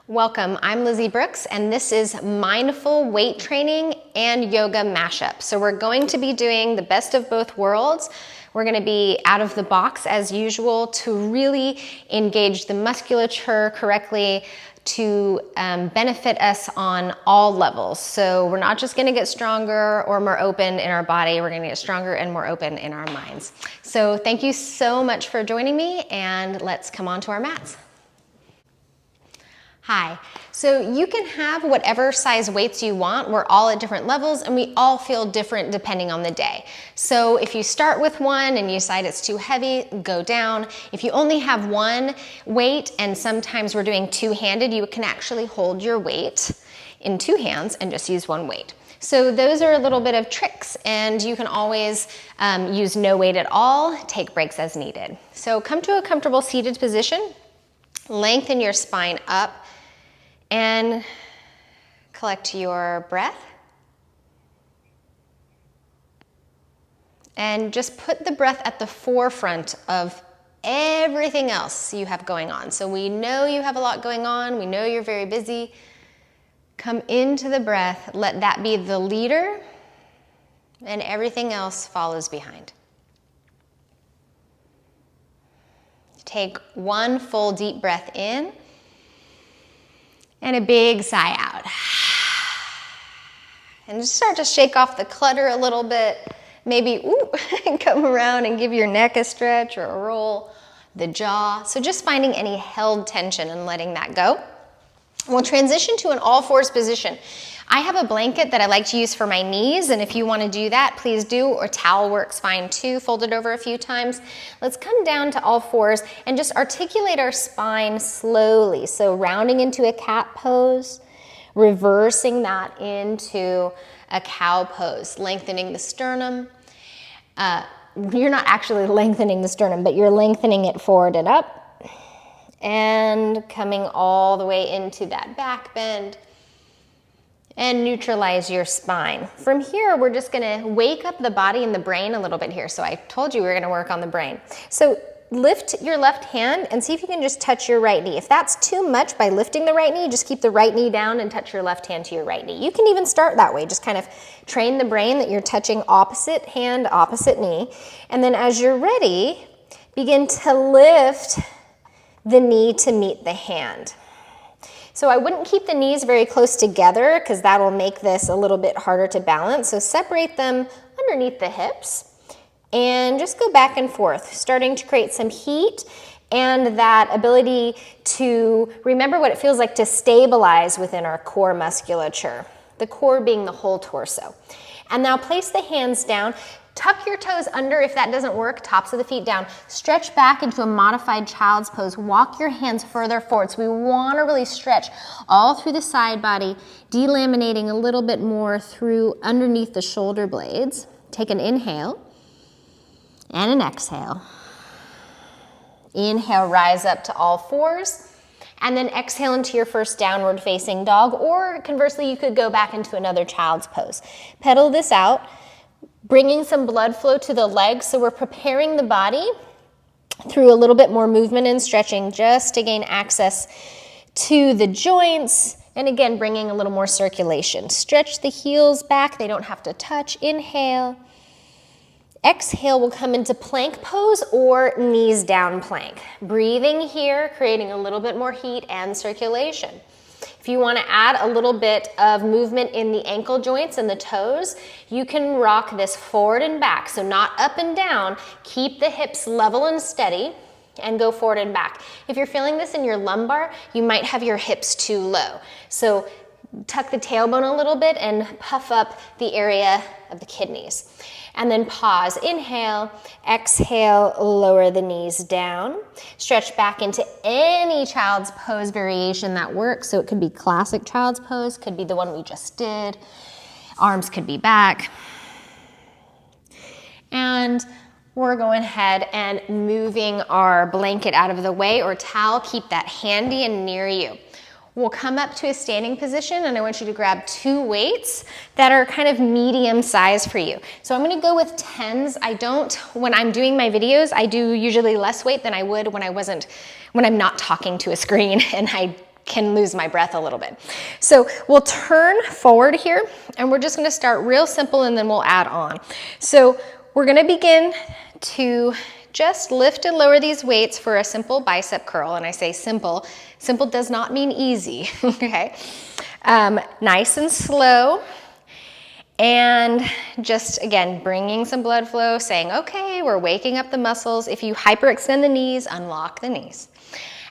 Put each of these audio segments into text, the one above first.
Welcome, I'm Lizzie Brooks, and this is mindful weight training and yoga mashup. So we're going to be doing the best of both worlds. We're going to be out of the box as usual to really engage the musculature correctly to benefit us on all levels. So we're not just going to get stronger or more open in our body, we're going to get stronger and more open in our minds. So thank you so much for joining me, and let's come on to our mats. Hi, so you can have whatever size weights you want. We're all at different levels and we all feel different depending on the day. So if you start with one and you decide it's too heavy, go down. If you only have one weight, and sometimes we're doing two-handed, you can actually hold your weight in two hands and just use one weight. So those are a little bit of tricks, and you can always use no weight at all, take breaks as needed. So come to a comfortable seated position, lengthen your spine up, and collect your breath. And just put the breath at the forefront of everything else you have going on. So we know you have a lot going on. We know you're very busy. Come into the breath. Let that be the leader, and everything else follows behind. Take one full deep breath in, and a big sigh out. And just start to shake off the clutter a little bit. Maybe come around and give your neck a stretch or a roll, the jaw. So just finding any held tension and letting that go. We'll transition to an all fours position. I have a blanket that I like to use for my knees, and if you want to do that, please do, or towel works fine too, fold it over a few times. Let's come down to all fours and just articulate our spine slowly. So rounding into a cat pose, reversing that into a cow pose, lengthening the sternum. You're not actually lengthening the sternum, but you're lengthening it forward and up, and coming all the way into that back bend. And neutralize your spine. From here, we're just gonna wake up the body and the brain a little bit here. So I told you we were gonna work on the brain. So lift your left hand and see if you can just touch your right knee. If that's too much by lifting the right knee, just keep the right knee down and touch your left hand to your right knee. You can even start that way. Just kind of train the brain that you're touching opposite hand, opposite knee. And then as you're ready, begin to lift the knee to meet the hand. So I wouldn't keep the knees very close together because that will make this a little bit harder to balance. So separate them underneath the hips and just go back and forth, starting to create some heat and that ability to remember what it feels like to stabilize within our core musculature, the core being the whole torso. And now place the hands down. Tuck your toes under if that doesn't work, tops of the feet down. Stretch back into a modified child's pose. Walk your hands further forward. So we want to really stretch all through the side body, delaminating a little bit more through underneath the shoulder blades. Take an inhale and an exhale. Inhale, rise up to all fours. And then exhale into your first downward facing dog, or conversely, you could go back into another child's pose. Pedal this out, bringing some blood flow to the legs, so we're preparing the body through a little bit more movement and stretching just to gain access to the joints, and again, bringing a little more circulation. Stretch the heels back, they don't have to touch. Inhale. Exhale, we'll come into plank pose or knees down plank. Breathing here, creating a little bit more heat and circulation. If you want to add a little bit of movement in the ankle joints and the toes, you can rock this forward and back. So not up and down, keep the hips level and steady and go forward and back. If you're feeling this in your lumbar, you might have your hips too low. So tuck the tailbone a little bit and puff up the area of the kidneys. And then pause, inhale, exhale, lower the knees down. Stretch back into any child's pose variation that works. So it could be classic child's pose, could be the one we just did. Arms could be back. And we're going ahead and moving our blanket out of the way or towel. Keep that handy and near you. We'll come up to a standing position, and I want you to grab two weights that are kind of medium size for you. So I'm gonna go with 10s. When I'm doing my videos, I do usually less weight than I would when I'm not talking to a screen and I can lose my breath a little bit. So we'll turn forward here, and we're just gonna start real simple, and then we'll add on. So we're gonna begin to just lift and lower these weights for a simple bicep curl. And I say simple. Simple does not mean easy, okay? Nice and slow. And just, again, bringing some blood flow, saying, okay, we're waking up the muscles. If you hyperextend the knees, unlock the knees.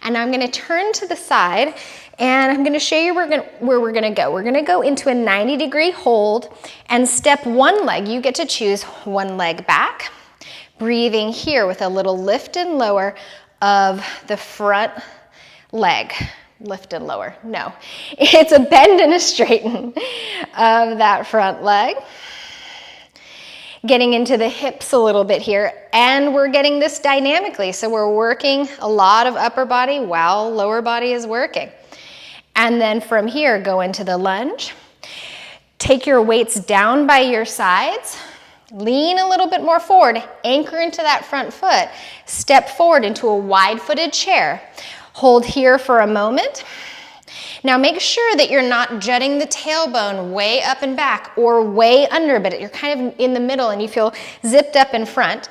And I'm gonna turn to the side, and I'm gonna show you where we're gonna go. We're gonna go into a 90-degree hold and step one leg. You get to choose one leg back. Breathing here with a little lift and lower of the front leg. Lift and lower, no. It's a bend and a straighten of that front leg. Getting into the hips a little bit here, and we're getting this dynamically. So we're working a lot of upper body while lower body is working. And then from here, go into the lunge. Take your weights down by your sides. Lean a little bit more forward, anchor into that front foot, step forward into a wide-footed chair. Hold here for a moment. Now make sure that you're not jutting the tailbone way up and back or way under, but you're kind of in the middle and you feel zipped up in front.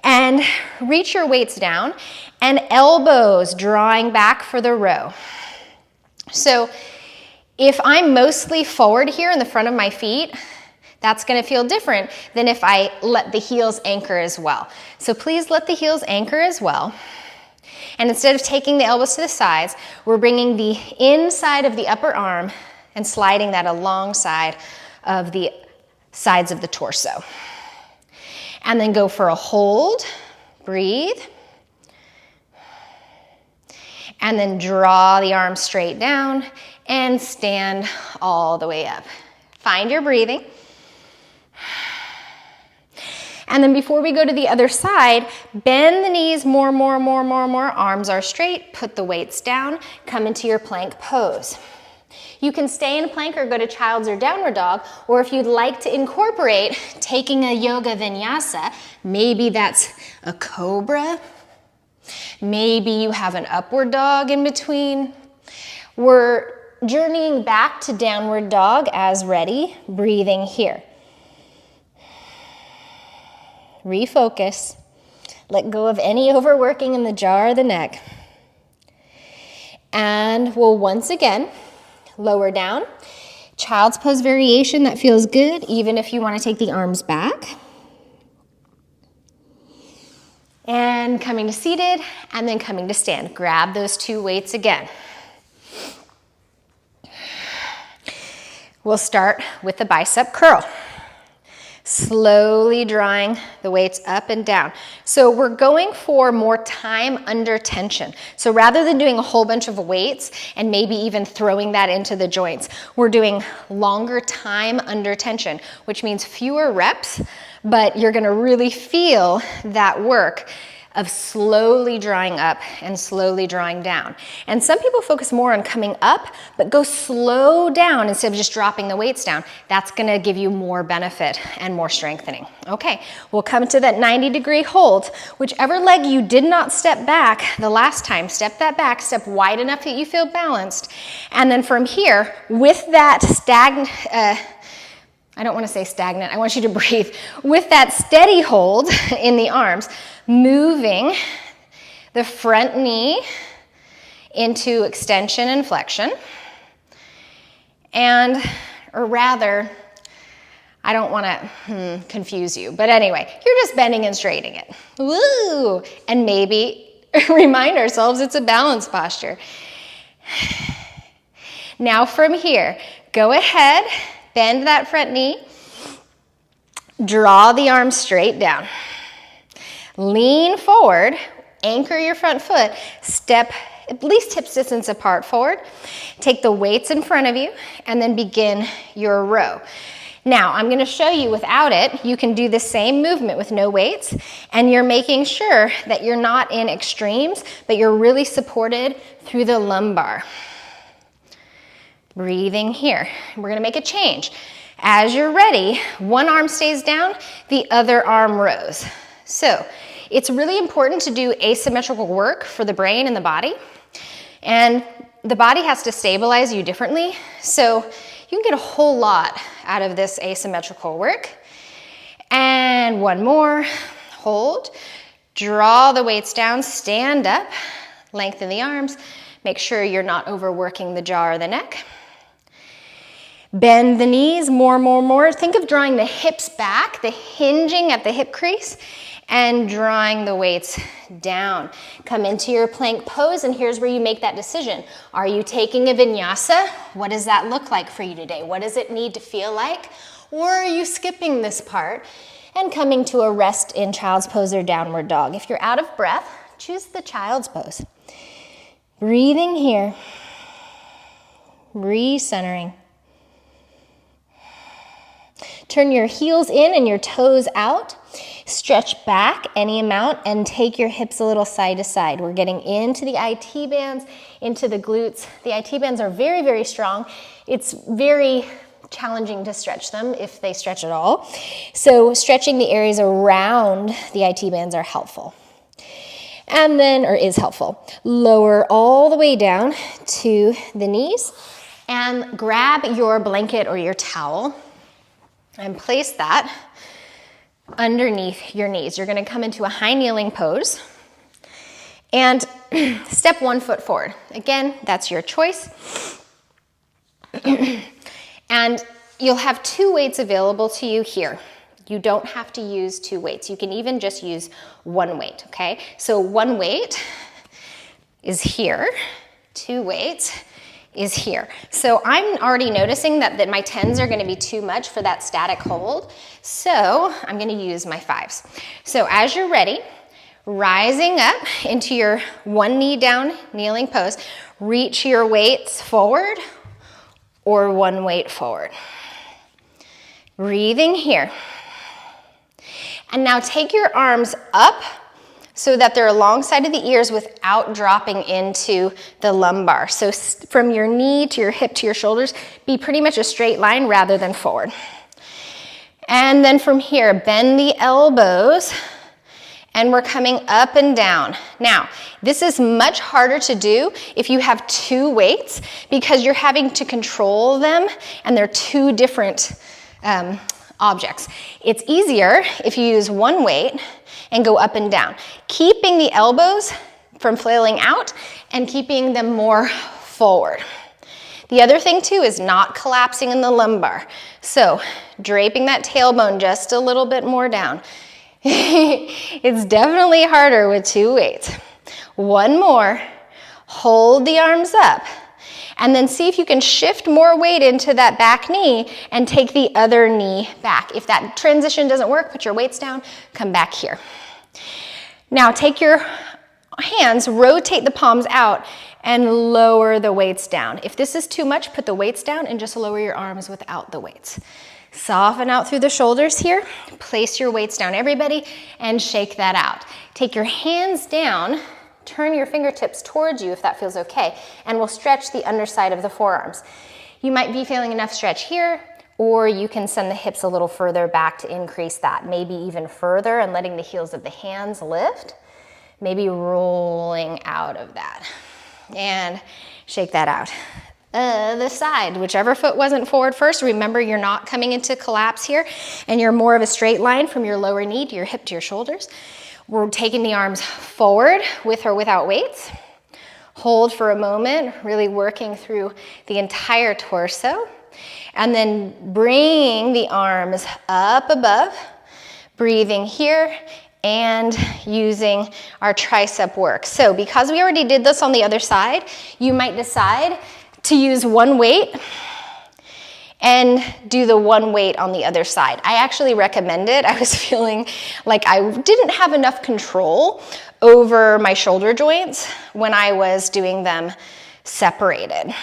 And reach your weights down and elbows drawing back for the row. So if I'm mostly forward here in the front of my feet, that's gonna feel different than if I let the heels anchor as well. So please let the heels anchor as well. And instead of taking the elbows to the sides, we're bringing the inside of the upper arm and sliding that alongside of the sides of the torso. And then go for a hold, breathe. And then draw the arms straight down and stand all the way up. Find your breathing. And then before we go to the other side, bend the knees more. Arms are straight, put the weights down, come into your plank pose. You can stay in plank or go to child's or downward dog, or if you'd like to incorporate taking a yoga vinyasa, maybe that's a cobra, maybe you have an upward dog in between. We're journeying back to downward dog as ready, breathing here. Refocus. Let go of any overworking in the jaw or the neck. And we'll once again lower down. Child's pose variation, that feels good, even if you want to take the arms back. And coming to seated, and then coming to stand. Grab those two weights again. We'll start with the bicep curl. Slowly drawing the weights up and down. So we're going for more time under tension. So rather than doing a whole bunch of weights and maybe even throwing that into the joints, we're doing longer time under tension, which means fewer reps, but you're gonna really feel that work of slowly drawing up and slowly drawing down. And some people focus more on coming up, but go slow down instead of just dropping the weights down. That's gonna give you more benefit and more strengthening. Okay, we'll come to that 90-degree hold. Whichever leg you did not step back the last time, step that back, step wide enough that you feel balanced. And then from here, with that I don't want to say stagnant, I want you to breathe. With that steady hold in the arms, moving the front knee into extension and flexion. Or rather, I don't want to confuse you, but anyway, you're just bending and straightening it. Woo! And maybe remind ourselves it's a balance posture. Now from here, go ahead, bend that front knee, draw the arms straight down. Lean forward, anchor your front foot, step at least hips distance apart forward. Take the weights in front of you and then begin your row. Now, I'm gonna show you without it, you can do the same movement with no weights, and you're making sure that you're not in extremes, but you're really supported through the lumbar. Breathing here. We're gonna make a change. As you're ready, one arm stays down, the other arm rows. So, it's really important to do asymmetrical work for the brain and the body. And the body has to stabilize you differently. So you can get a whole lot out of this asymmetrical work. And one more, hold. Draw the weights down, stand up, lengthen the arms. Make sure you're not overworking the jaw or the neck. Bend the knees more. Think of drawing the hips back, the hinging at the hip crease, and drawing the weights down. Come into your plank pose, and here's where you make that decision. Are you taking a vinyasa? What does that look like for you today? What does it need to feel like? Or are you skipping this part and coming to a rest in child's pose or downward dog? If you're out of breath, choose the child's pose. Breathing here, recentering. Turn your heels in and your toes out. Stretch back any amount and take your hips a little side to side. We're getting into the IT bands, into the glutes. The IT bands are very, very strong. It's very challenging to stretch them if they stretch at all. So stretching the areas around the IT bands are helpful. And then, or is helpful. Lower all the way down to the knees and grab your blanket or your towel and place that underneath your knees. You're gonna come into a high kneeling pose and step 1 foot forward. Again, that's your choice. And you'll have 2 weights available to you here. You don't have to use 2 weights. You can even just use 1 weight, okay? So 1 weight is here, 2 weights is here. So I'm already noticing that my 10s are gonna be too much for that static hold. So I'm gonna use my 5s. So as you're ready, rising up into your 1 knee down kneeling pose, reach your weights forward or 1 weight forward. Breathing here. And now take your arms up so that they're alongside of the ears without dropping into the lumbar. So from your knee to your hip to your shoulders, be pretty much a straight line rather than forward. And then from here, bend the elbows and we're coming up and down. Now, this is much harder to do if you have 2 weights because you're having to control them and they're 2 different objects. It's easier if you use 1 weight and go up and down, keeping the elbows from flailing out and keeping them more forward. The other thing too is not collapsing in the lumbar. So draping that tailbone just a little bit more down. It's definitely harder with 2 weights. 1 more, hold the arms up. And then see if you can shift more weight into that back knee and take the other knee back. If that transition doesn't work, put your weights down, come back here. Now take your hands, rotate the palms out and lower the weights down. If this is too much, put the weights down and just lower your arms without the weights. Soften out through the shoulders here. Place your weights down, everybody, and shake that out. Take your hands down. Turn your fingertips towards you if that feels okay, and we'll stretch the underside of the forearms. You might be feeling enough stretch here, or you can send the hips a little further back to increase that, maybe even further and letting the heels of the hands lift, maybe rolling out of that. And shake that out. The side, whichever foot wasn't forward first, remember you're not coming into collapse here, and you're more of a straight line from your lower knee to your hip to your shoulders. We're taking the arms forward with or without weights. Hold for a moment, really working through the entire torso. And then bring the arms up above, breathing here and using our tricep work. So because we already did this on the other side, you might decide to use 1 weight and do the 1 weight on the other side. I actually recommend it. I was feeling like I didn't have enough control over my shoulder joints when I was doing them separated.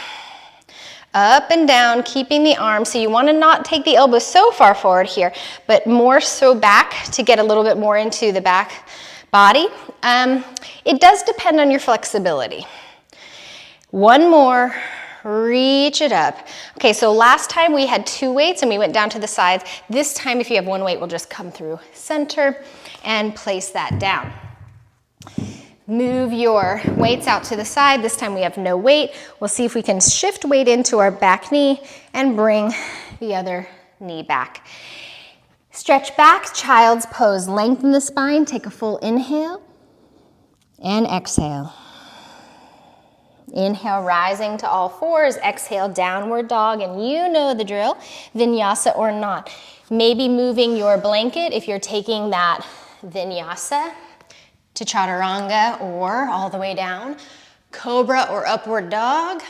Up and down, keeping the arms. So you want to not take the elbows so far forward here, but more so back to get a little bit more into the back body. It does depend on your flexibility. 1 more. Reach it up. Okay, so last time we had 2 weights and we went down to the sides. This time, if you have 1 weight, we'll just come through center and place that down. Move your weights out to the side. This time we have no weight. We'll see if we can shift weight into our back knee and bring the other knee back. Stretch back, child's pose. Lengthen the spine. Take a full inhale and exhale. Inhale, rising to all fours. Exhale, downward dog, and you know the drill, vinyasa or not. Maybe moving your blanket if you're taking that vinyasa to chaturanga or all the way down. Cobra or upward dog.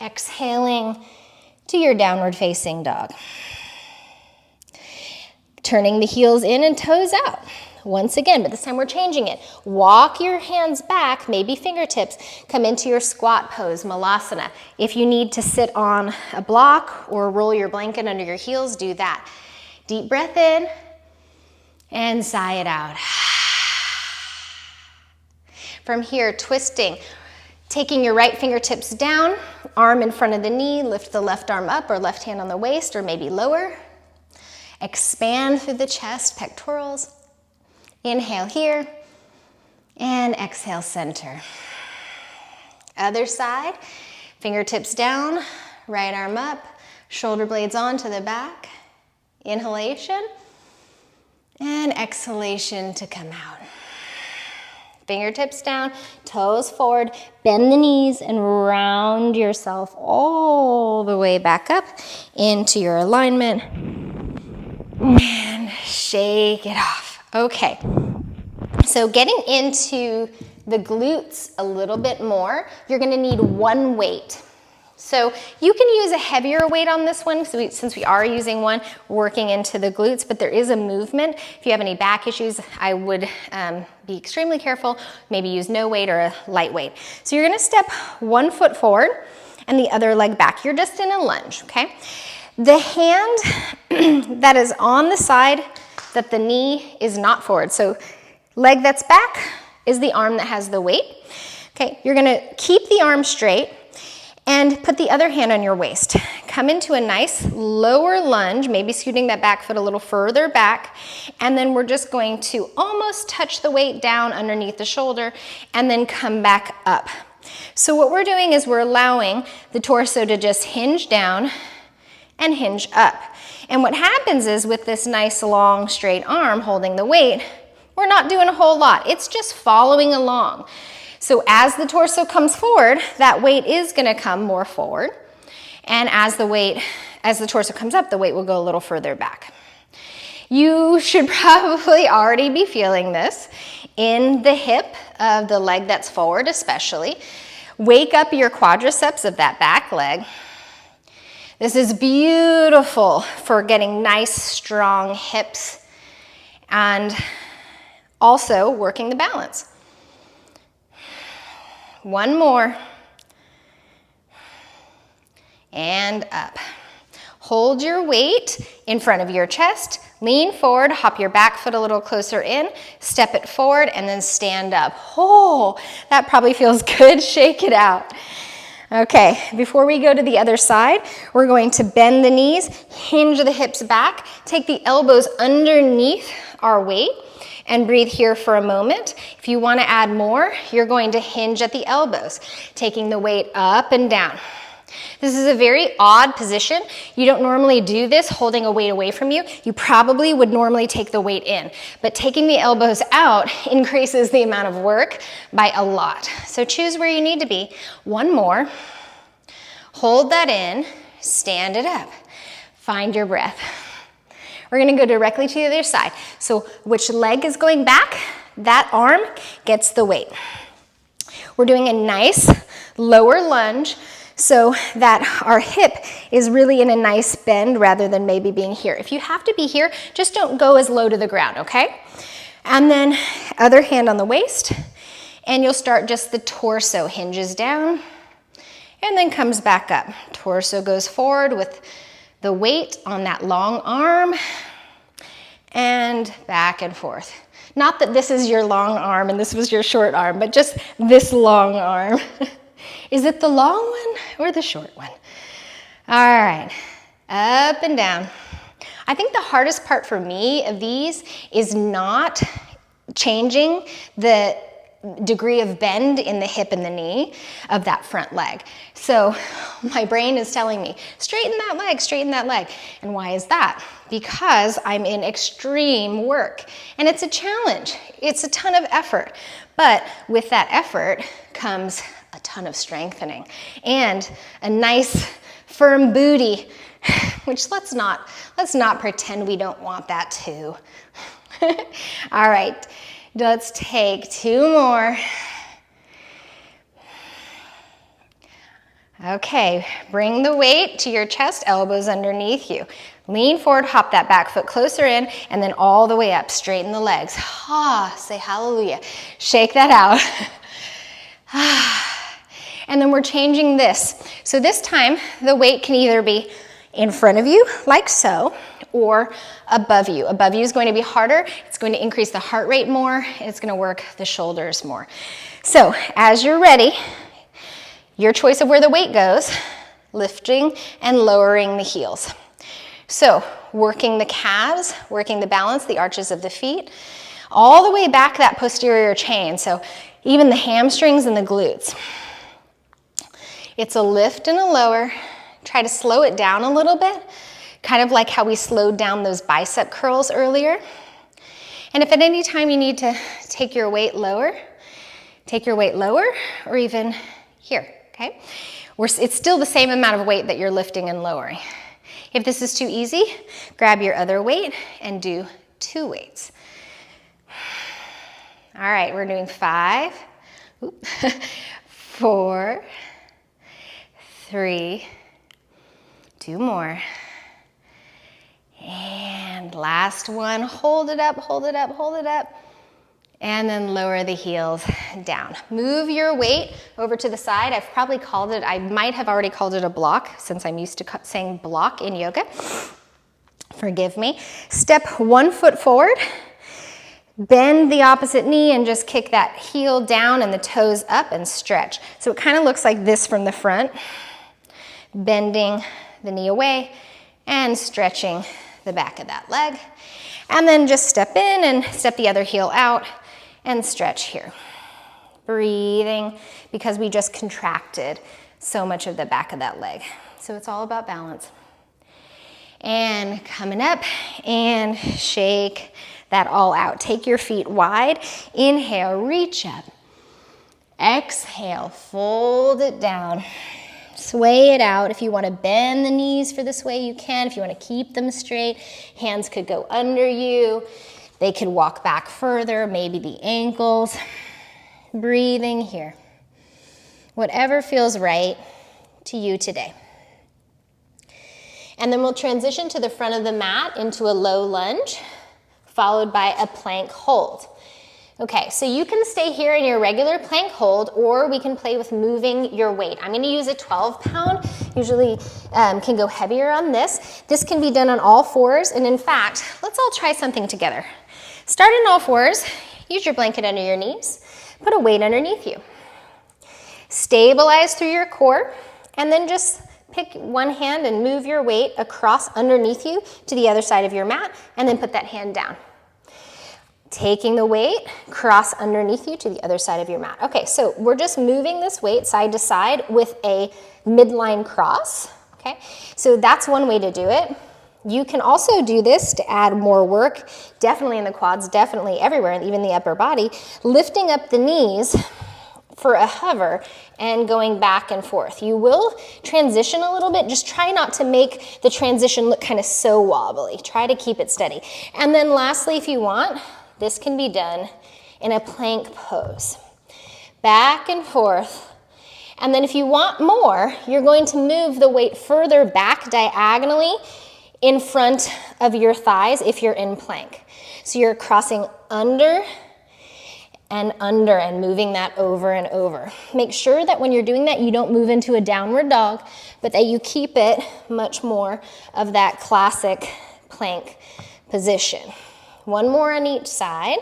Exhaling to your downward facing dog. Turning the heels in and toes out. Once again, but this time we're changing it. Walk your hands back, maybe fingertips. Come into your squat pose, malasana. If you need to sit on a block or roll your blanket under your heels, do that. Deep breath in and sigh it out. From here, twisting. Taking your right fingertips down, arm in front of the knee, lift the left arm up or left hand on the waist or maybe lower. Expand through the chest, pectorals. Inhale here, and exhale, center. Other side, fingertips down, right arm up, shoulder blades onto the back. Inhalation, and exhalation to come out. Fingertips down, toes forward, bend the knees, and round yourself all the way back up into your alignment. And shake it off. Okay, so getting into the glutes a little bit more, you're gonna need one weight. So you can use a heavier weight on this one since we are using one working into the glutes, but there is a movement. If you have any back issues, I would be extremely careful. Maybe use no weight or a light weight. So you're gonna step one foot forward and the other leg back. You're just in a lunge, okay? The hand that is on the side that the knee is not forward. So leg that's back is the arm that has the weight. Okay, you're gonna keep the arm straight and put the other hand on your waist. Come into a nice lower lunge, maybe scooting that back foot a little further back, and then we're just going to almost touch the weight down underneath the shoulder and then come back up. So what we're doing is we're allowing the torso to just hinge down and hinge up. And what happens is with this nice long straight arm holding the weight, we're not doing a whole lot. It's just following along. So as the torso comes forward, that weight is gonna come more forward. And as the torso comes up, the weight will go a little further back. You should probably already be feeling this in the hip of the leg that's forward especially. Wake up your quadriceps of that back leg. This is beautiful for getting nice, strong hips and also working the balance. One more. And up. Hold your weight in front of your chest. Lean forward, hop your back foot a little closer in, step it forward, and then stand up. Oh, that probably feels good. Shake it out. Okay, before we go to the other side, we're going to bend the knees, hinge the hips back, take the elbows underneath our weight, and breathe here for a moment. If you want to add more, you're going to hinge at the elbows, taking the weight up and down. This is a very odd position. You don't normally do this holding a weight away from you. You probably would normally take the weight in, but taking the elbows out increases the amount of work by a lot. So choose where you need to be. One more. Hold that in, stand it up. Find your breath. We're gonna go directly to the other side. So which leg is going back? That arm gets the weight. We're doing a nice lower lunge so that our hip is really in a nice bend rather than maybe being here. If you have to be here, just don't go as low to the ground, okay? And then other hand on the waist, and you'll start just the torso hinges down and then comes back up. Torso goes forward with the weight on that long arm and back and forth. Not that this is your long arm and this was your short arm, but just this long arm. Is it the long one or the short one? All right, up and down. I think the hardest part for me of these is not changing the degree of bend in the hip and the knee of that front leg. So my brain is telling me, straighten that leg, straighten that leg. And why is that? Because I'm in extreme work and it's a challenge. It's a ton of effort. But with that effort comes a ton of strengthening and a nice firm booty, which let's not pretend we don't want that too. All right, let's take 2 more. Okay, bring the weight to your chest, elbows underneath you. Lean forward, hop that back foot closer in, and then all the way up, straighten the legs. Say hallelujah. Shake that out. And then we're changing this. So this time, the weight can either be in front of you, like so, or above you. Above you is going to be harder. It's going to increase the heart rate more, and it's going to work the shoulders more. So as you're ready, your choice of where the weight goes, lifting and lowering the heels. So working the calves, working the balance, the arches of the feet, all the way back that posterior chain. So even the hamstrings and the glutes. It's a lift and a lower. Try to slow it down a little bit, kind of like how we slowed down those bicep curls earlier. And if at any time you need to take your weight lower, or even here, okay? It's still the same amount of weight that you're lifting and lowering. If this is too easy, grab your other weight and do 2 weights. All right, we're doing 5, 4, 3, 2 more. And last one, hold it up, hold it up, hold it up. And then lower the heels down. Move your weight over to the side. I might have already called it a block since I'm used to saying block in yoga. Forgive me. Step 1 foot forward. Bend the opposite knee and just kick that heel down and the toes up and stretch. So it kind of looks like this from the front. Bending the knee away and stretching the back of that leg. And then just step in and step the other heel out and stretch here. Breathing because we just contracted so much of the back of that leg. So it's all about balance. And coming up and shake that all out. Take your feet wide. Inhale, reach up. Exhale, fold it down. Sway it out. If you want to bend the knees for the sway, you can. If you want to keep them straight, hands could go under you. They could walk back further, maybe the ankles. Breathing here. Whatever feels right to you today. And then we'll transition to the front of the mat into a low lunge, followed by a plank hold. Okay, so you can stay here in your regular plank hold, or we can play with moving your weight. I'm gonna use a 12-pound, usually can go heavier on this. This can be done on all 4s, and in fact, let's all try something together. Start in all 4s, use your blanket under your knees, put a weight underneath you. Stabilize through your core, and then just pick one hand and move your weight across underneath you to the other side of your mat, and then put that hand down. Taking the weight, cross underneath you to the other side of your mat. Okay, so we're just moving this weight side to side with a midline cross, okay? So that's one way to do it. You can also do this to add more work, definitely in the quads, definitely everywhere, and even the upper body, lifting up the knees for a hover and going back and forth. You will transition a little bit. Just try not to make the transition look kind of so wobbly. Try to keep it steady. And then lastly, if you want, this can be done in a plank pose. Back and forth. And then if you want more, you're going to move the weight further back diagonally in front of your thighs if you're in plank. So you're crossing under and moving that over and over. Make sure that when you're doing that, you don't move into a downward dog, but that you keep it much more of that classic plank position. One more on each side.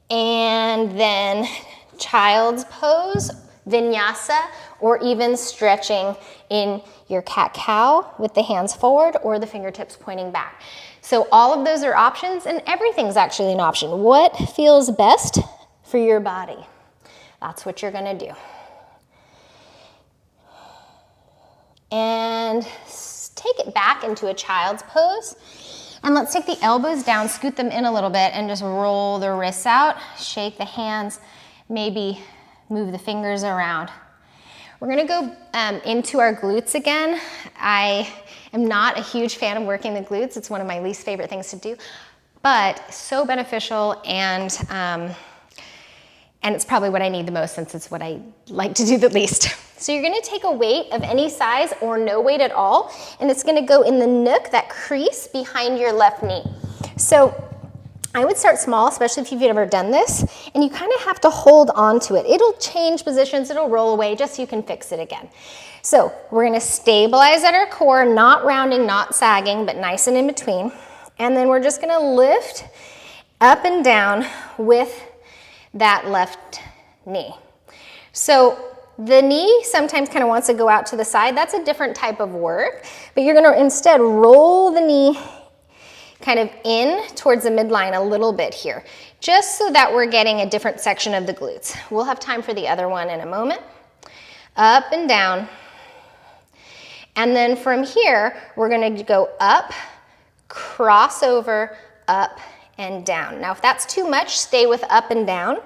And then child's pose, vinyasa, or even stretching in your cat-cow with the hands forward or the fingertips pointing back. So all of those are options, and everything's actually an option. What feels best for your body? That's what you're gonna do. And take it back into a child's pose. And let's take the elbows down, scoot them in a little bit, and just roll the wrists out, shake the hands, maybe move the fingers around. We're gonna go into our glutes again. I am not a huge fan of working the glutes. It's one of my least favorite things to do, but so beneficial, and it's probably what I need the most since it's what I like to do the least. So you're gonna take a weight of any size or no weight at all, and it's gonna go in the nook, that crease behind your left knee. So I would start small, especially if you've never done this, and you kind of have to hold on to it. It'll change positions, it'll roll away, just so you can fix it again. So we're gonna stabilize at our core, not rounding, not sagging, but nice and in between. And then we're just gonna lift up and down with that left knee. So the knee sometimes kind of wants to go out to the side. That's a different type of work, but you're gonna instead roll the knee kind of in towards the midline a little bit here, just so that we're getting a different section of the glutes. We'll have time for the other one in a moment. Up and down. And then from here, we're gonna go up, cross over, up and down. Now, if that's too much, stay with up and down,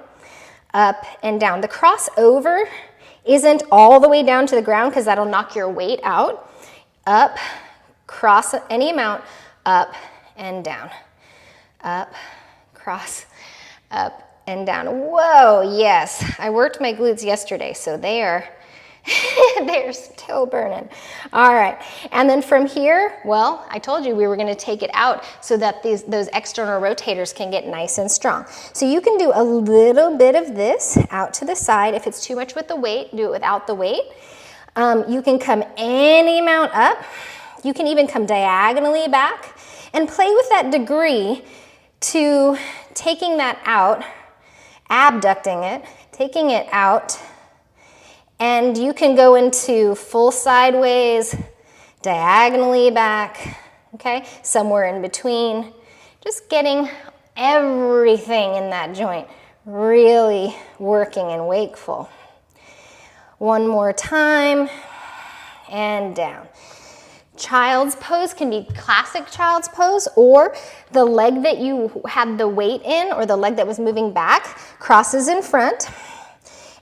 up and down. The crossover isn't all the way down to the ground because that'll knock your weight out. Up, cross any amount, up and down. Up, cross, up and down. Whoa, yes. I worked my glutes yesterday, so they are they're still burning. All right, and then from here, well, I told you we were gonna take it out so that those external rotators can get nice and strong. So you can do a little bit of this out to the side. If it's too much with the weight, do it without the weight. You can come any amount up. You can even come diagonally back and play with that degree to taking that out, abducting it, taking it out. And you can go into full sideways, diagonally back, okay? Somewhere in between. Just getting everything in that joint really working and wakeful. One more time, and down. Child's pose can be classic child's pose, or the leg that you had the weight in, or the leg that was moving back, crosses in front.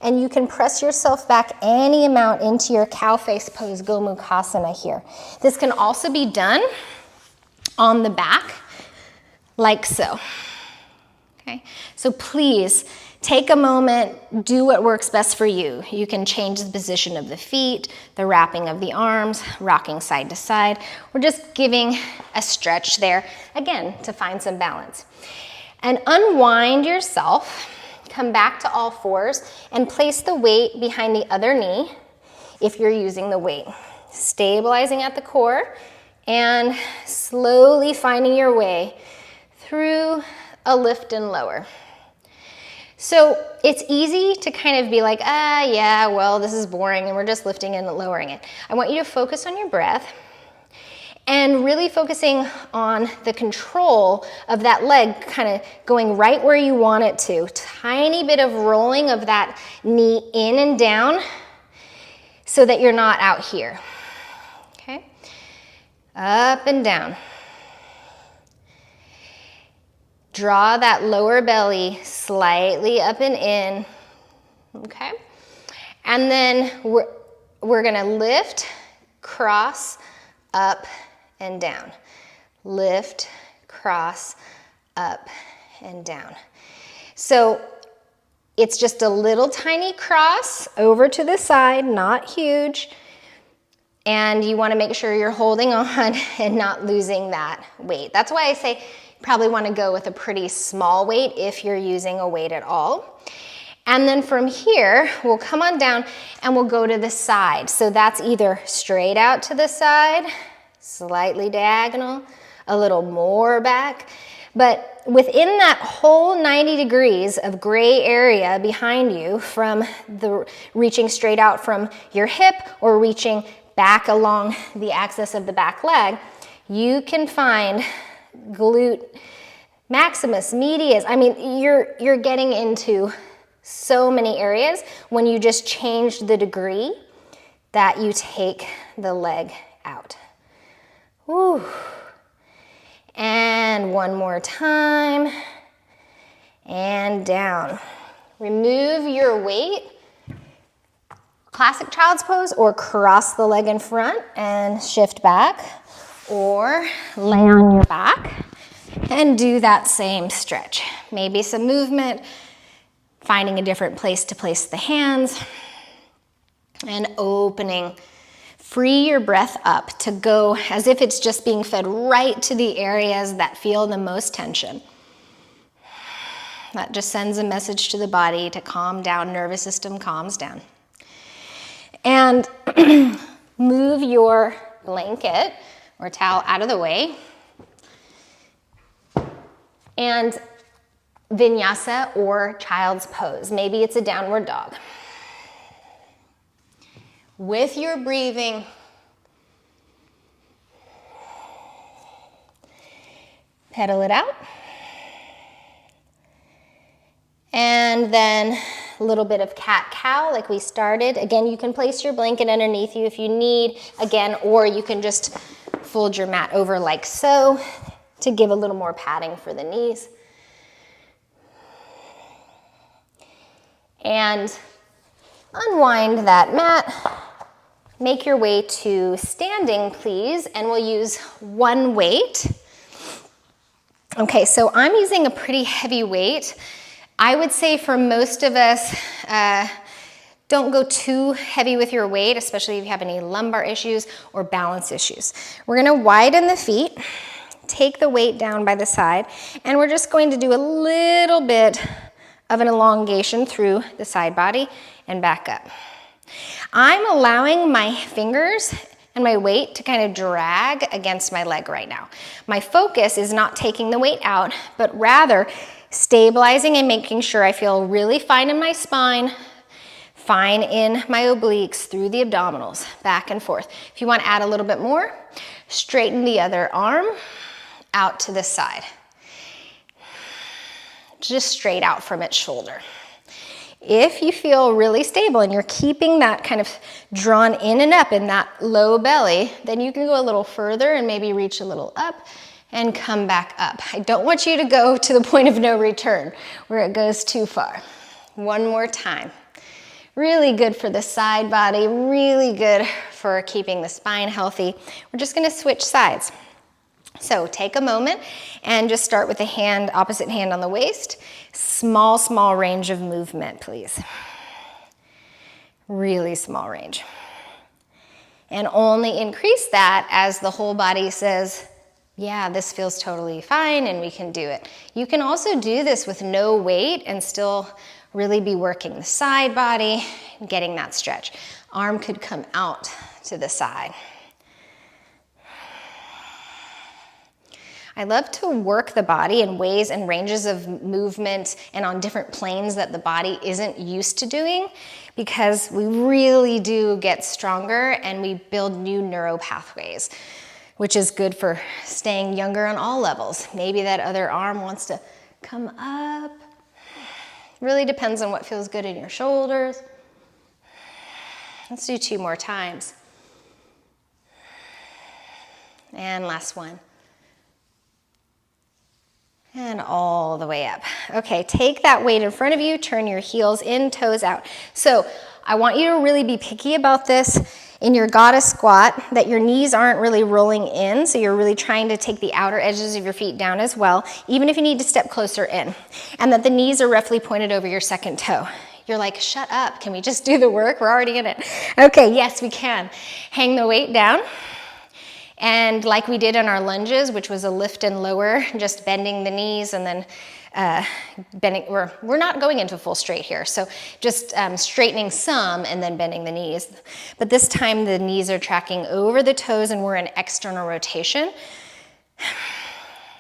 And you can press yourself back any amount into your cow face pose, Gomukhasana here. This can also be done on the back, like so. Okay, so please take a moment, do what works best for you. You can change the position of the feet, the wrapping of the arms, rocking side to side. We're just giving a stretch there, again, to find some balance. And unwind yourself. Come back to all fours and place the weight behind the other knee if you're using the weight. Stabilizing at the core and slowly finding your way through a lift and lower. So it's easy to kind of be like, yeah, well, this is boring and we're just lifting and lowering it. I want you to focus on your breath and really focusing on the control of that leg kind of going right where you want it to. Tiny bit of rolling of that knee in and down so that you're not out here. Okay? Up and down. Draw that lower belly slightly up and in. Okay? And then we're gonna lift, cross, up, and down. Lift, cross, up, and down. So it's just a little tiny cross over to the side, not huge. And you want to make sure you're holding on and not losing that weight. That's why I say you probably want to go with a pretty small weight if you're using a weight at all. And then from here, we'll come on down and we'll go to the side. So that's either straight out to the side, slightly diagonal, a little more back. But within that whole 90 degrees of gray area behind you, from the reaching straight out from your hip or reaching back along the axis of the back leg, you can find glute maximus, medius. I mean, you're getting into so many areas when you just change the degree that you take the leg out. Woo. And one more time. And down. Remove your weight. Classic child's pose, or cross the leg in front and shift back, or lay on your back and do that same stretch. Maybe some movement, finding a different place to place the hands, and opening. Free your breath up to go as if it's just being fed right to the areas that feel the most tension. That just sends a message to the body to calm down, nervous system calms down. And move your blanket or towel out of the way. And vinyasa or child's pose. Maybe it's a downward dog. With your breathing, pedal it out. And then a little bit of cat-cow like we started. Again, you can place your blanket underneath you if you need, again, or you can just fold your mat over like so to give a little more padding for the knees. And unwind that mat. Make your way to standing, please, and we'll use one weight. Okay, so I'm using a pretty heavy weight. I would say for most of us, don't go too heavy with your weight, especially if you have any lumbar issues or balance issues. We're gonna widen the feet, take the weight down by the side, and we're just going to do a little bit of an elongation through the side body and back up. I'm allowing my fingers and my weight to kind of drag against my leg right now. My focus is not taking the weight out, but rather stabilizing and making sure I feel really fine in my spine, fine in my obliques, through the abdominals, back and forth. If you want to add a little bit more, straighten the other arm out to the side. Just straight out from its shoulder. If you feel really stable and you're keeping that kind of drawn in and up in that low belly, then you can go a little further and maybe reach a little up and come back up. I don't want you to go to the point of no return where it goes too far. One more time. Really good for the side body, really good for keeping the spine healthy. We're just gonna switch sides. So take a moment and just start with the hand, opposite hand on the waist. Small, small range of movement, please. Really small range. And only increase that as the whole body says, yeah, this feels totally fine and we can do it. You can also do this with no weight and still really be working the side body, getting that stretch. Arm could come out to the side. I love to work the body in ways and ranges of movement and on different planes that the body isn't used to doing, because we really do get stronger and we build new neural pathways, which is good for staying younger on all levels. Maybe that other arm wants to come up. Really depends on what feels good in your shoulders. Let's do 2 more times. And last one. And all the way up. Okay, take that weight in front of you, turn your heels in, toes out. So I want you to really be picky about this in your goddess squat, that your knees aren't really rolling in, so you're really trying to take the outer edges of your feet down as well, even if you need to step closer in, and that the knees are roughly pointed over your second toe. You're like, shut up, can we just do the work? We're already in it. Okay, yes, we can. Hang the weight down. And like we did in our lunges, which was a lift and lower, just bending the knees and then bending, we're not going into full straight here, so just straightening some and then bending the knees. But this time the knees are tracking over the toes and we're in external rotation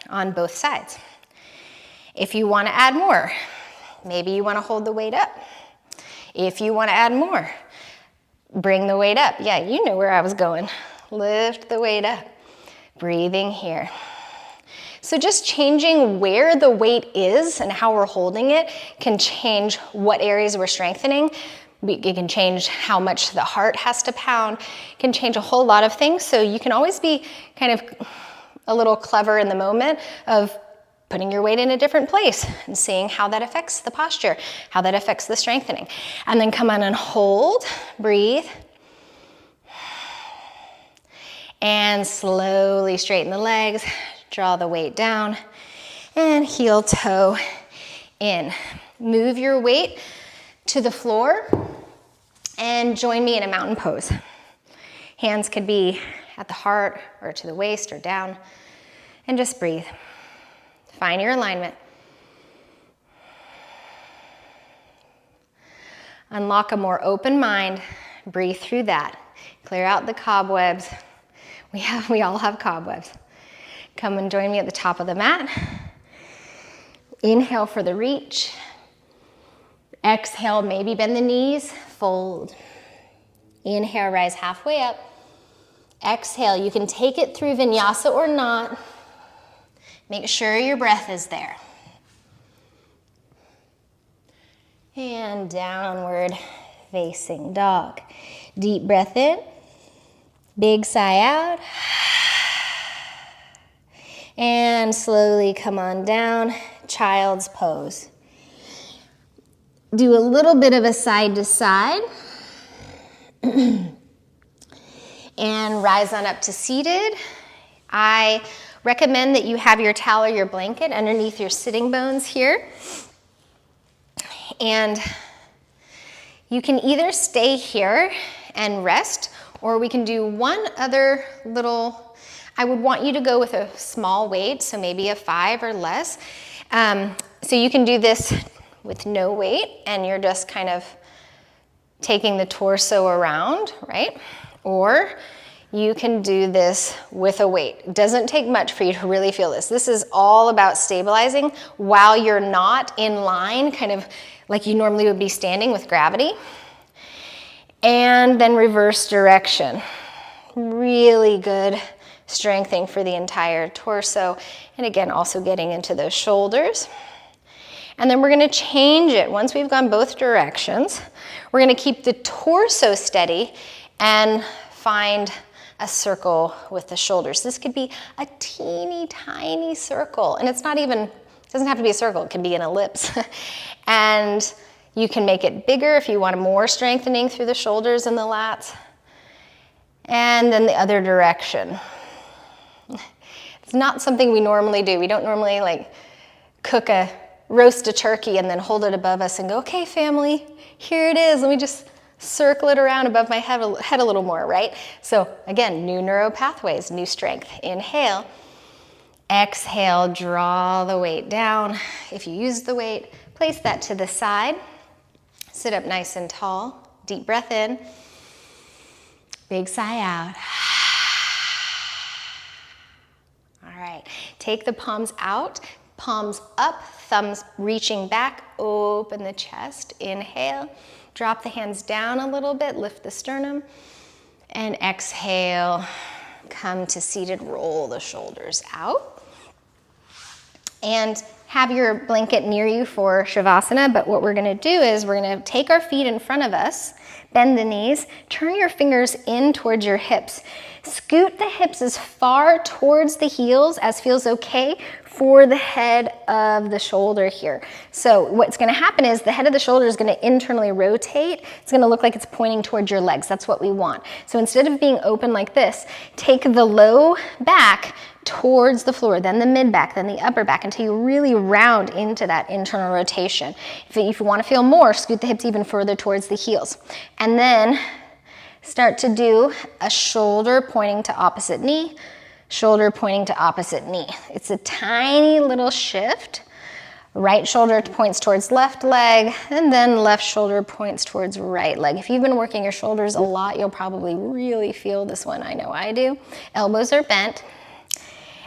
on both sides. If you want to add more, maybe you want to hold the weight up. If you want to add more, bring the weight up. Yeah, you know where I was going. Lift the weight up. Breathing here. So just changing where the weight is and how we're holding it can change what areas we're strengthening. It can change how much the heart has to pound. It can change a whole lot of things. So you can always be kind of a little clever in the moment of putting your weight in a different place and seeing how that affects the posture, how that affects the strengthening. And then come on and hold, breathe. And slowly straighten the legs, draw the weight down, and heel toe in. Move your weight to the floor and join me in a mountain pose. Hands could be at the heart or to the waist or down, and just breathe. Find your alignment. Unlock a more open mind. Breathe through that. Clear out the cobwebs. We all have cobwebs. Come and join me at the top of the mat. Inhale for the reach. Exhale, maybe bend the knees, fold. Inhale, rise halfway up. Exhale, you can take it through vinyasa or not. Make sure your breath is there. And downward facing dog. Deep breath in, big sigh out. And slowly come on down, child's pose. Do a little bit of a side to side. And rise on up to seated. I recommend that you have your towel or your blanket underneath your sitting bones here. And you can either stay here and rest, or we can do one other little, I would want you to go with a small weight, so maybe a 5 or less. So you can do this with no weight, and you're just kind of taking the torso around, right? Or you can do this with a weight. It doesn't take much for you to really feel this. This is all about stabilizing while you're not in line, kind of like you normally would be standing with gravity. And then reverse direction. Really good strengthening for the entire torso. And again, also getting into those shoulders. And then we're gonna change it. Once we've gone both directions, we're gonna keep the torso steady and find a circle with the shoulders. This could be a teeny tiny circle, and it's not even, it doesn't have to be a circle, it can be an ellipse. And you can make it bigger if you want more strengthening through the shoulders and the lats. And then the other direction. It's not something we normally do. We don't normally like roast a turkey and then hold it above us and go, okay, family, here it is. Let me just circle it around above my head a little more, right? So again, new neural pathways, new strength. Inhale, exhale, draw the weight down. If you use the weight, place that to the side. Sit up nice and tall. Deep breath in. Big sigh out. All right, take the palms out, palms up, thumbs reaching back, open the chest. Inhale, drop the hands down a little bit, lift the sternum, and exhale, come to seated, roll the shoulders out. And have your blanket near you for Shavasana, but what we're gonna do is we're gonna take our feet in front of us, bend the knees, turn your fingers in towards your hips. Scoot the hips as far towards the heels as feels okay for the head of the shoulder here. So what's gonna happen is the head of the shoulder is gonna internally rotate. It's gonna look like it's pointing towards your legs. That's what we want. So instead of being open like this, take the low back towards the floor, then the mid back, then the upper back, until you really round into that internal rotation. If you wanna feel more, scoot the hips even further towards the heels. And then start to do a shoulder pointing to opposite knee, shoulder pointing to opposite knee. It's a tiny little shift. Right shoulder points towards left leg, and then left shoulder points towards right leg. If you've been working your shoulders a lot, you'll probably really feel this one. I know I do. Elbows are bent.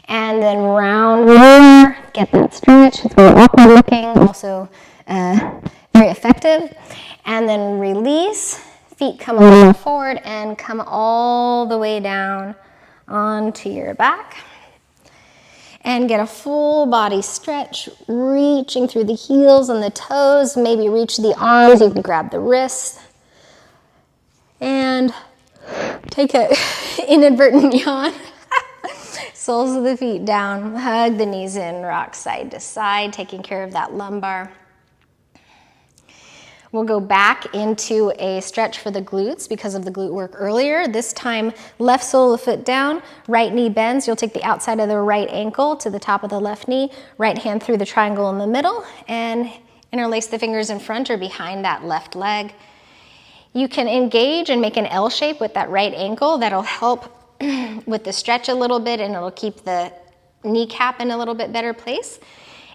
And then round over, get that stretch. It's very awkward looking, also very effective. And then release, feet come a little forward and come all the way down onto your back. And get a full body stretch, reaching through the heels and the toes, maybe reach the arms, you can grab the wrists. And take an inadvertent yawn. Soles of the feet down, hug the knees in, rock side to side, taking care of that lumbar. We'll go back into a stretch for the glutes because of the glute work earlier. This time, left sole of the foot down, right knee bends. You'll take the outside of the right ankle to the top of the left knee, right hand through the triangle in the middle, and interlace the fingers in front or behind that left leg. You can engage and make an L shape with that right ankle. That'll help with the stretch a little bit, and it'll keep the kneecap in a little bit better place.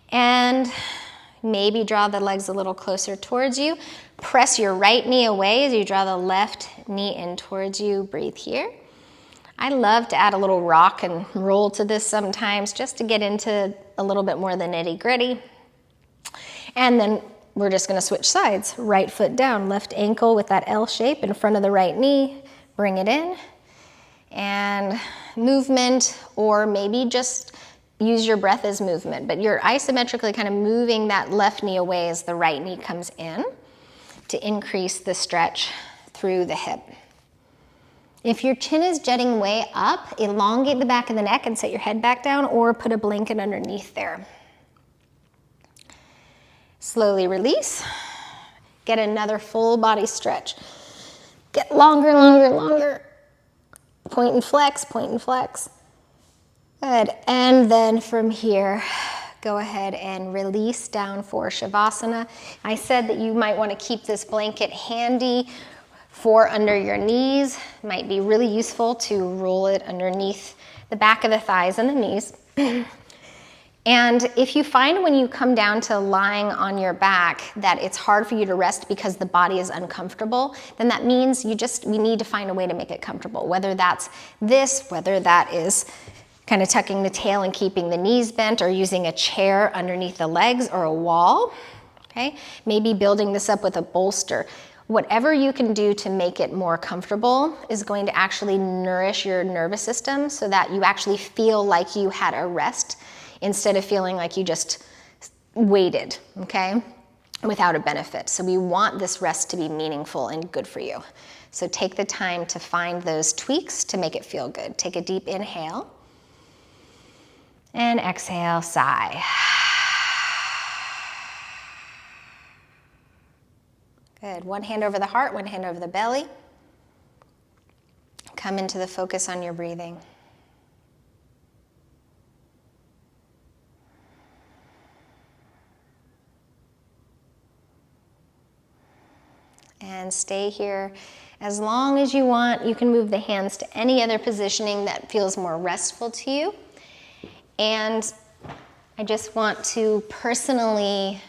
And maybe draw the legs a little closer towards you. Press your right knee away as you draw the left knee in towards you. Breathe here. I love to add a little rock and roll to this sometimes just to get into a little bit more of the nitty-gritty. And then we're just gonna switch sides. Right foot down, left ankle with that L shape in front of the right knee. Bring it in. And movement, or maybe just use your breath as movement, but you're isometrically kind of moving that left knee away as the right knee comes in to increase the stretch through the hip. If your chin is jutting way up, elongate the back of the neck and set your head back down, or put a blanket underneath there. Slowly release. Get another full body stretch. Get longer, longer, longer. Point and flex, point and flex. Good, and then from here, go ahead and release down for Shavasana. I said that you might want to keep this blanket handy for under your knees. Might be really useful to roll it underneath the back of the thighs and the knees. And if you find when you come down to lying on your back that it's hard for you to rest because the body is uncomfortable, then that means we need to find a way to make it comfortable. Whether that's this, whether that is kind of tucking the tail and keeping the knees bent, or using a chair underneath the legs or a wall, okay? Maybe building this up with a bolster. Whatever you can do to make it more comfortable is going to actually nourish your nervous system so that you actually feel like you had a rest instead of feeling like you just waited, okay, without a benefit. So we want this rest to be meaningful and good for you. So take the time to find those tweaks to make it feel good. Take a deep inhale. And exhale, sigh. Good. One hand over the heart, one hand over the belly. Come into the focus on your breathing. And stay here as long as you want. You can move the hands to any other positioning that feels more restful to you. And I just want to personally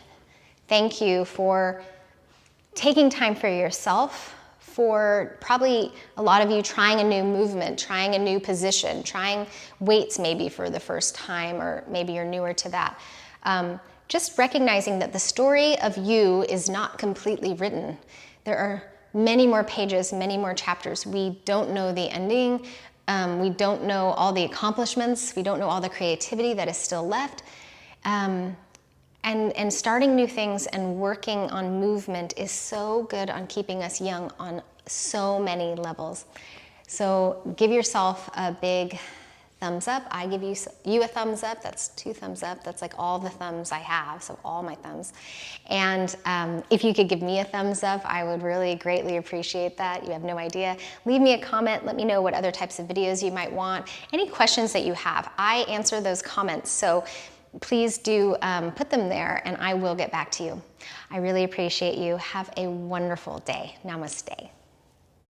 thank you for taking time for yourself, for probably a lot of you trying a new movement, trying a new position, trying weights maybe for the first time, or maybe you're newer to that. Just recognizing that the story of you is not completely written. There are many more pages, many more chapters. We don't know the ending. We don't know all the accomplishments. We don't know all the creativity that is still left. And starting new things and working on movement is so good on keeping us young on so many levels. So give yourself a big thumbs up. I give you a thumbs up. That's 2 thumbs up. That's like all the thumbs I have, so all my thumbs. And if you could give me a thumbs up, I would really greatly appreciate that. You have no idea. Leave me a comment. Let me know what other types of videos you might want. Any questions that you have, I answer those comments. So please do put them there and I will get back to you. I really appreciate you. Have a wonderful day. Namaste.